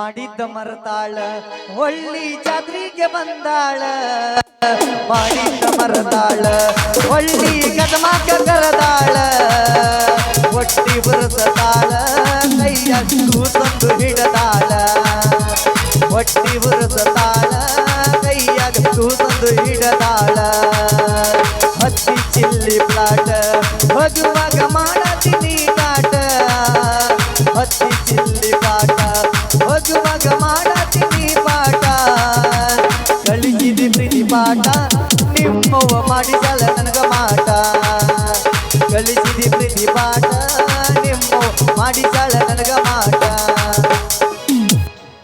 ಮಾಡಿದ್ದ ಮರತಾಳ ಒಳ್ಳಿ ಜಾತ್ರೆಗೆ ಬಂದಾಳ ಮಾಡಿದ್ದ ಮರತಾಳ ಒಳ್ಳಿ ಗದಮಾಕ ಕರದಾಳ ಒಟ್ಟಿ ಬುರಸತಾಳ ಕೈಯ ಕೂಸಂದು ಹಿಡದಾಳ ಒಟ್ಟಿ ಬುರಸತಾಳ ಕೈಯಾಗ ಕೂಸಂದು ಹಿಡದಾಳ ಹತ್ತಿ ಚಿಲ್ಲಿ ಪ್ಲಾಟ ಹೋಗುವಾಗ ಮಾಡತೀನಿ ಕಾಟ ಹತ್ತಿ ಚಿಲ್ಲಿ ಪಾಟ ಹೋಗುವಾಗ ಮಾಡತೀನಿ ಪಾಠ ಕಳಿಸಿದಿ ಪ್ರೀತಿ ಪಾಠ ನಿಮ್ಮವ್ವ ಮಾಡಿದಳ ನನಗ ಮಾಟ ಕಳಿಸಿದಿ ಪ್ರೀತಿ ಪಾಠ ನಿಮ್ಮವ್ವ ಮಾಡಿದಳ ನನಗ ಮಾಟ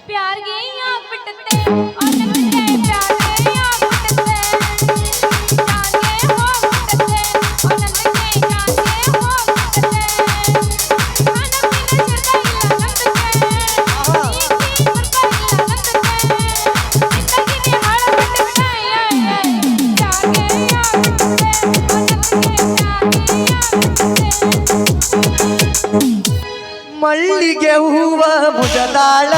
ಪ್ಯಾರ್ಗೆ ಆಗ್ಬಿಟ್ಟತ್ತೆ ಮಲ್ಲಿಗೆ ಹೂವ ಮುಜದಾಳ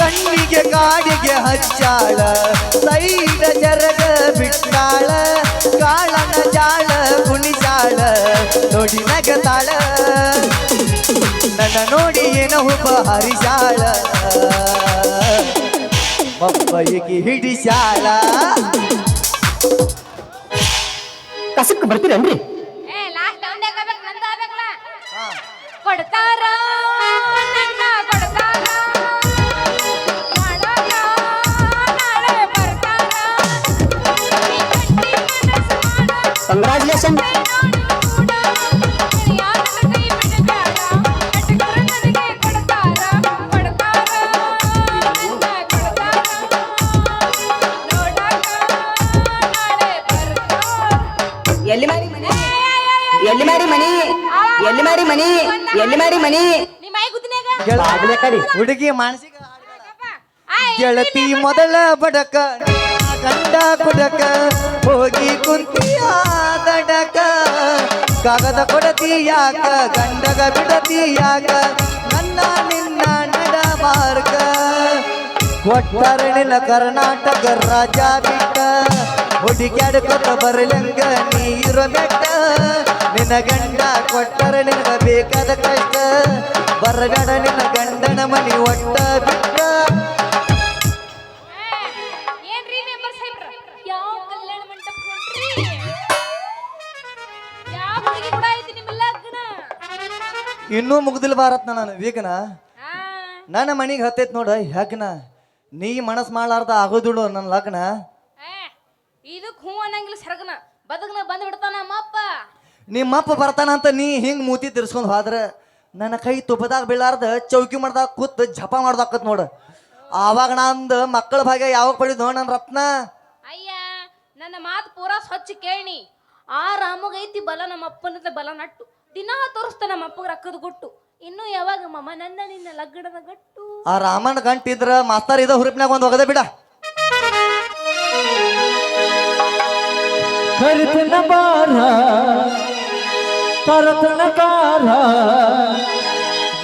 ಕಣ್ಣಿಗೆ ಕಾಡಿಗೆ ಹಚ್ಚಾಳ ಸೈಡ ಜರಗ ಬಿಟ್ಟಾಳ ಕಾಳನ ಜಾಳ ಕುಣಿಸಾಳ ನೋಡಿ ನಗತಾಳ ನನ್ನ ನೋಡಿ ಏನೋ ಹುಬ್ಬ ಹರಿಸಾಳ ಮಬ್ಬಯಿಗೆ ಹಿಡಿಸಾಳ ಕಸಕ್ಕೆ ಬರ್ತೀರೇನ್ರಿ? ಕೊಡ್ತಾರ ನನ್ನ ಕೊಡ್ತಾರ ನಾಳೆ ಬರ್ತಾರ ಕಂಗ್ರಾಚುಲೇಷನ್. ಎಲ್ಲಿ ಮಾರಿ ಮನಿ ಎಲ್ಲಿ ಮಾರಿ ಮನಿ ಎಲ್ಲಿ ಮಾರಿ ಮನಿ ಎಲ್ಲಿ ಮಾರಿ ಮನಿ ಹುಡುಗಿ ಮಾನಸಿಕ ಗೆಳತಿ ಮೊದಲ ಬಡಕ ಗಂಡ ಕುಡಕ ಹೋಗಿ ಕುಂತಿಯ ದಡಕ ಕಾಗದ ಕೊಡತಿ ಯಾಕ ಗಂಡಗ ಬಿಡತಿ ಯಾಕ ನನ್ನ ನಿನ್ನ ನಡ ಮಾರ್ಗ ಕೊಟ್ಟರಣಿನ ಕರ್ನಾಟಕ ರಾಜ ಬಿಟ್ಟ ಹುಡುಗ್ಯಾಡ್ಕೊತ ಬರಲಂಗ ನೀರು ಬೆಟ್ಟ ನಿನ್ನ ಗಂಡ ಕೊಟ್ಟರ ನಿನಗ ಬೇಕಾದ ಕಷ್ಟ ಬರಗಡ ನಿನ್ನ ಗಂಡನ ಮನಿ ಒಟ್ಟ ಬಿಟ್ಟ ಏನ್ರಿ ಮೆಂಬರ್ ಸಾಹೇಬ್ರ ಯಾವ ಕಲ್ಯಾಣ ಮಂಟಪ ಹೊಂಟ್ರಿ ಯಾವ ಹುಡುಗಿ ಕೂಡ ಐತಿ ನಿಮ್ಮ ಲಗ್ನ ಇನ್ನೂ ಮುಗ್ದಿಲ್ ಭಾರತ್ ನಾನು ವೀಗನ ನನ್ನ ಮನಿಗೆ ಹತ್ತೈತ್ ನೋಡ ಹೆಗ್ನ ನೀ ಮನಸ್ ಮಾಡ್ಲಾರ್ದ ಆಗೋದುಡು ನನ್ನ ಲಗ್ನ ಇದಕ್ ಹೂ ಅನ್ನಂಗಿಲ್ಲ ಸರಗನ ಬದಗ್ನ ಬಂದ್ ಬಿಡ್ತಾನ ನಮ್ಮಪ್ಪ ನಿಮ್ಮಪ್ಪ ಬರ್ತಾನ ಅಂತ ನೀ ಹಿಂಗ್ ಮೂತಿ ತಿರ್ಸ್ಕೊಂಡ್ ಹೋದ್ರ ನನ್ನ ಕೈ ತುಪ್ಪದಾಗ ಬೀಳಾರ್ದ ಚೌಕಿ ಮಾಡ್ದಾಗ ಕೂತ್ ಜಪ ಮಾಡ್ದಾಕತ್ ನೋಡ ಆವಾಗ ನಂದು ಮಕ್ಕಳ ಭಾಗ್ಯ ಯಾವಾಗ ಪಡಿದ್ ನನ್ನ ರತ್ನ ಅಯ್ಯ ನನ್ನ ಮಾತು ಪೂರಾ ಸ್ವಚ್ಛ ಕೇಳಿ ಆ ರಾಮಗ ಐತಿ ಬಲ ನಮ್ಮ ಅಪ್ಪನ ಬಲ ನಟ್ಟು ದಿನಾ ತೋರಿಸ್ತಾನ ನಮ್ಮ ಅಪ್ಪಗ ರಕ್ಕದ ಗುಟ್ಟು ಇನ್ನು ಯಾವಾಗ ಮಮ್ಮ ನನ್ನ ನಿನ್ನ ಲಗ್ನದ ಗಟ್ಟು ಆ ರಾಮನ ಗಂಟಿದ್ರ ಮಾಸ್ತಾರ ಇದ ಹುರುಪಿನಾಗ ಒಂದ್ ಹೋಗದೆ ಬಿಡ ಕರಿತನ ಬಾರ ತರತನ ಕಾರ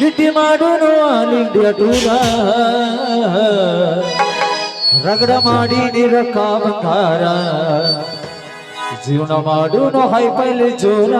ಗಿಟ್ಟಿ ಮಾಡುನು ಆಲ್ ಇಂಡಿಯಾ ಟೂರ ರಗಡ ಮಾಡಿ ನಿರಕ ಬಂಗಾರ ಜೀವನ ಮಾಡುನು ಹೈಪೈಲಿ ಜೋರ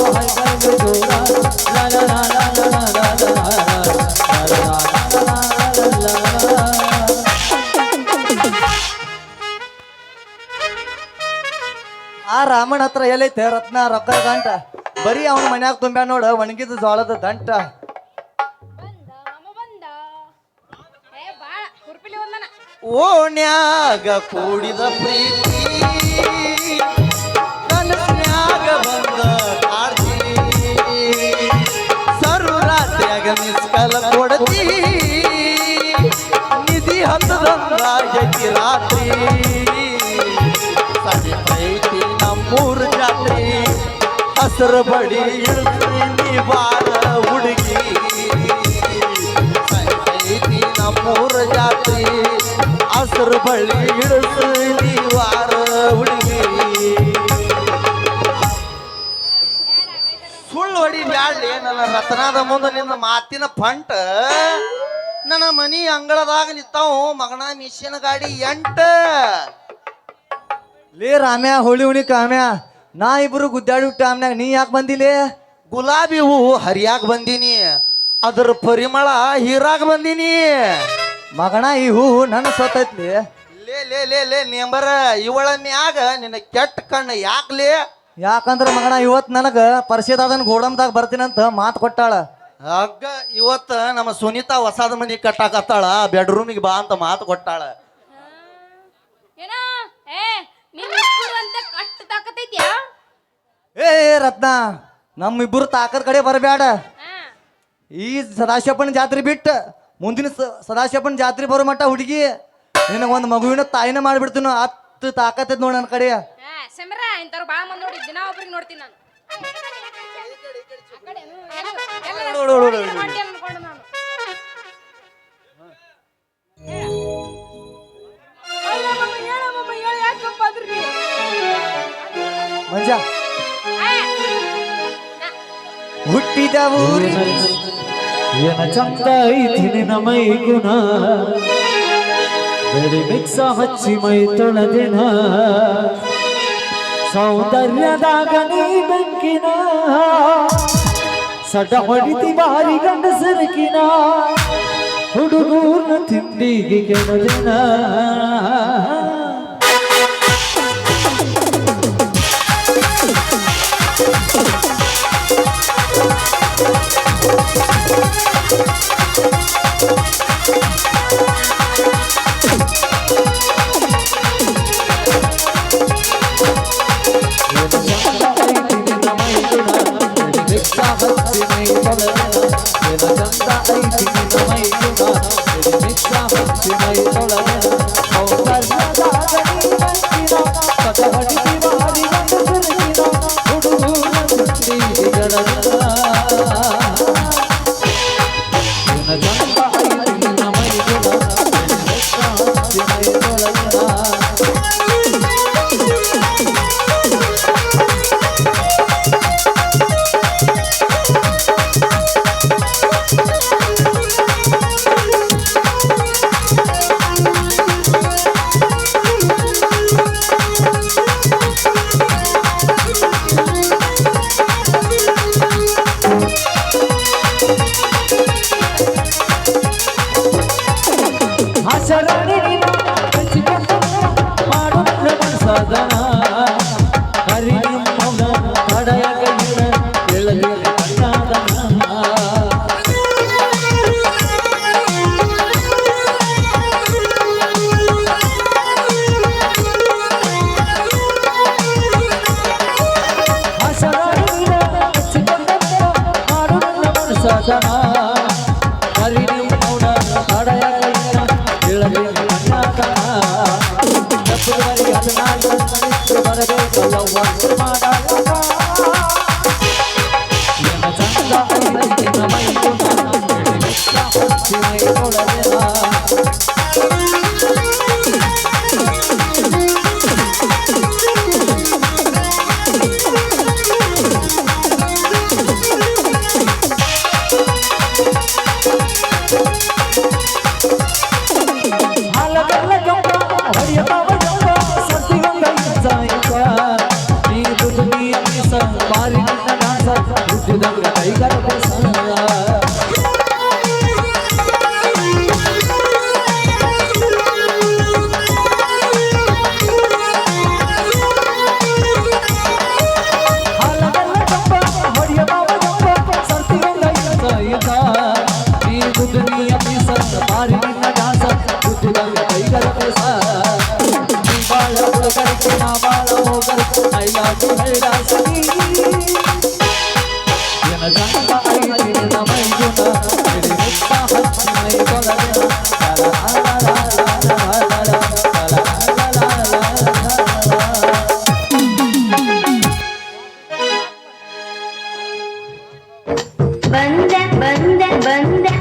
ಅವನು ಹೈಪೈಲು ಜೋರ ಲಾ ಲಾ ಲಾ ಲಾ ಲಾ ಲಾ ಲಾ ಲಾ ಲಾ ಲಾ ಲಾ ಲಾ. ಆ ರಾಮಣ್ಣ ಹತ್ರ ಎಲ್ಲೈತೆ ರತ್ನ ರೊಕ್ಕ ದಂಟ ಬರೀ ಅವನ ಮನ್ಯಾಗ ತುಂಬ್ಯಾ ನೋಡ ಒಣಗಿದ ಜೋಳದ ದಂಟ. ಬಂದ ಮಾಮ ಬಂದ ಏ ಬಾಳ ಹುರ್ಪಿಲಿ ಒಂದನ ಓಣ್ಯಾಗ ಕೂಡಿದ ಪ್ರೀತಿ ಕನಸ್ನ್ಯಾಗ ಬಂದ ಕಾಡ್ತಿ ಸರು ರಾತ್ರಿಯಾಗ ಮಿಸ್ಕಲ ಕೊಡತಿ ನಿಧಿ ಹತ್ತದಂಗಾಗೈತಿ ರಾತ್ರಿ ಸರಿತೈತಿ ನಮ್ಮೂರ್ ಜಾತ್ರಿ ಹಸರು ಬಡಿ ಇಳಿಸಿ ಬಾರ ಹುಡುಗಿ ಸರಿತೈತಿ ನಮ್ಮೂರ ಜಾತ್ರಿ ಹಸರು ಬಳ್ಳಿ ಇಳಿಸಿ ವಾರ ಹುಡುಗಿ. ಸುಳ್ಳು ಹೊಡಿ ಬ್ಯಾಡ್ಲಿ ನನ್ನ ರತ್ನದ ಮುಂದೆ ನಿನ್ನ ಮಾತಿನ ಫಂಟ ನನ್ನ ಮನಿ ಅಂಗಳದಾಗ ನಿಂತಾವು ಮಗನ ಮಿಷಿನ ಗಾಡಿ 8 ಲೇ ರಾಮ್ಯ ಹೋಳಿ ಹುಣಿ ಕಾಮ್ಯ ನಾ ಇಬ್ರು ಗುದ್ದಾಡಿ ಟೈಮ್ನಾಗ ನೀ ಯಾಕೆ ಬಂದಿಲೇ? ಗುಲಾಬಿ ಹೂವು ಹರಿಯಾಗ ಬಂದೀನಿ ಅದ್ರ ಪರಿಮಳ ಹೀರಾಗ ಬಂದೀನಿ ಮಗನ. ಈ ಹೂವು ನನ್ನ ಸೊತ್ತೈತ್ಲಿ. ಲೇ ಲೇ ಲೇ ಲೇ ನೆಂಬರ ಇವಳ ಮ್ಯಾಗ ನಿನ್ನ ಕೆಟ್ಟ ಕಣ್ಣು ಯಾಕ್ಲೇ? ಯಾಕಂದ್ರ ಮಗನ ಇವತ್ತು ನನಗ ಪರಿಷದಾದನ್ ಗೋಡಂದಾಗ ಬರ್ತೀನಂತ ಮಾತು ಕೊಟ್ಟಾಳ. ಅಗ್ಗ ಇವತ್ತ ನಮ್ಮ ಸುನೀತಾ ಹೊಸಾದ ಮನಿ ಕಟ್ಟಾಕತ್ತಾಳ ಬೆಡ್ರೂಮಿಗೆ ಬಾ ಅಂತ ಮಾತು ಕೊಟ್ಟಾಳ. ಏನ ಏ ನಿಮ್ಮಿಬ್ಬರು ಅಂತ ಕಷ್ಟ ತಾಕತೈತ್ಯಾ? ಏ ರತ್ನ ನಮ್ಮಿಬ್ಬರು ತಾಕದ ಕಡೆ ಬರಬೇಡ. ಈ ಸದಾಶಿವಪ್ಪನ ಜಾತ್ರೆ ಬಿಟ್ಟು ಮುಂದಿನ ಸದಾಶಿವಪ್ಪನ ಜಾತ್ರೆ ಬರೋ ಮಟ್ಟ ಹುಡುಗಿ ನಿನಗೊಂದು ಮಗುವಿನ ತಾಯಿನ ಮಾಡ್ಬಿಡ್ತೀನ. ಅತ್ತು ತಾಕತ್ತೈತಿ ನೋಡಿ ನನ್ನ ಕಡೆ. ಸಮರ ಇಂಥವ್ರು ಭಾಳ ಮಂದಿ ನೋಡಿ ದಿನ ಒಬ್ರಿಗೆ ನೋಡ್ತೀನಿ ನಾನು. ಅನ್ಕೊಂಡು ನಾನು ಮಂಜ ಹುಟ್ಟಿದ ಊರಿ ಏನ ಚಂದ ಐತಿ ನಿನ್ನ ಮೈ ಗುಣ ಬೆಳಿ ಮಿಕ್ಸ ಹಚ್ಚಿ ಮೈ ತೊಳೆದಿನ ಸೌಂದರ್ಯದಾಗ ನೀ ಬೆಂಕಿನ ಸಡ ಹೊಡಿತಿ ಬಾರಿ ಗಂಡಸರಕಿನ ಹುಡುಗೂರ್ನ ತಿಂಡಿಗೆ ಕೆಡದಿನ ನೀ ಹುಟ್ಟಿದಂಗ ಕೈಗಳ ಬೆಸ I love you,